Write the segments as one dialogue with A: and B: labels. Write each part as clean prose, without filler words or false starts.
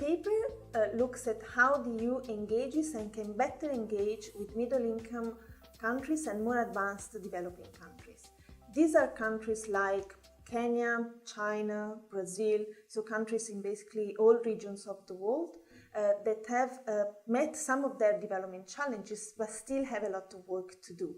A: paper looks at how the EU engages and can better engage with middle-income countries and more advanced developing countries. These are countries like Kenya, China, Brazil, so countries in basically all regions of the world that have met some of their development challenges but still have a lot of work to do.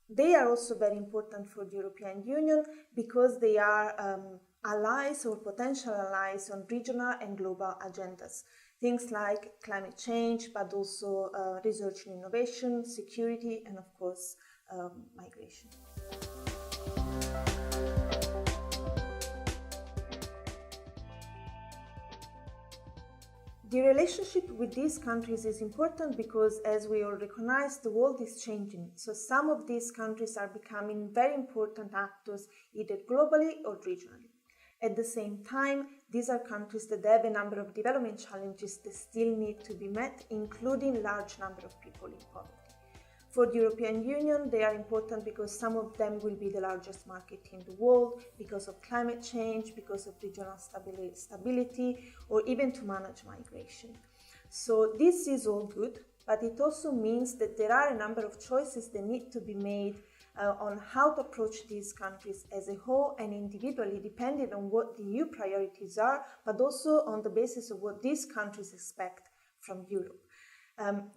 A: They are also very important for the European Union because they are allies or potential allies on regional and global agendas. Things like climate change, but also research and innovation, security, and of course, migration. The relationship with these countries is important because, as we all recognize, the world is changing. So some of these countries are becoming very important actors, either globally or regionally. At the same time, these are countries that have a number of development challenges that still need to be met, including large number of people in poverty. For the European Union, they are important because some of them will be the largest market in the world, because of climate change, because of regional stability, or even to manage migration. So this is all good, but it also means that there are a number of choices that need to be made on how to approach these countries as a whole and individually, depending on what the EU priorities are, but also on the basis of what these countries expect from Europe.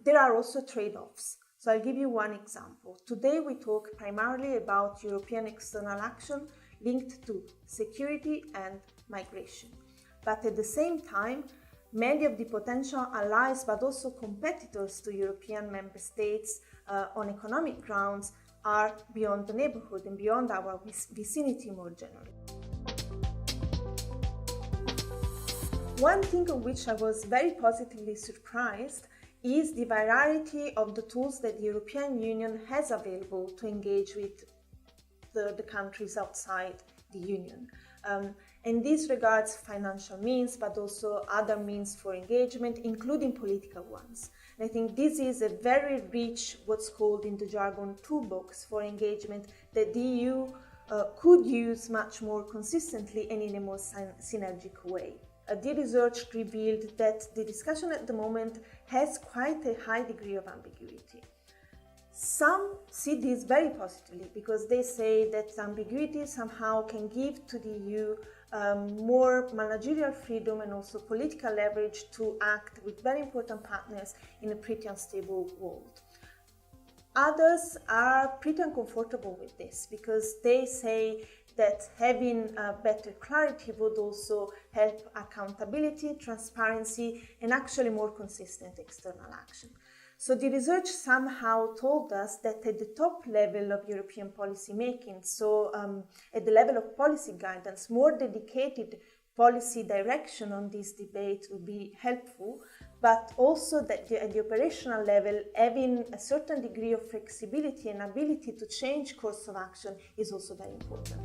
A: There are also trade-offs. So I'll give you one example. Today we talk primarily about European external action linked to security and migration. But at the same time, many of the potential allies, but also competitors to European member states on economic grounds are beyond the neighborhood and beyond our vicinity more generally. One thing on which I was very positively surprised is the variety of the tools that the European Union has available to engage with the countries outside the Union. And this regards financial means, but also other means for engagement, including political ones. And I think this is a very rich, what's called in the jargon, toolbox for engagement that the EU could use much more consistently and in a more synergic way. The research revealed that the discussion at the moment has quite a high degree of ambiguity. Some see this very positively because they say that ambiguity somehow can give to the EU more managerial freedom and also political leverage to act with very important partners in a pretty unstable world. Others are pretty uncomfortable with this because they say that having better clarity would also help accountability, transparency, and actually more consistent external action. So the research somehow told us that at the top level of European policy making, so at the level of policy guidance, more dedicated policy direction on this debate would be helpful, but also that at the operational level, having a certain degree of flexibility and ability to change course of action is also very important.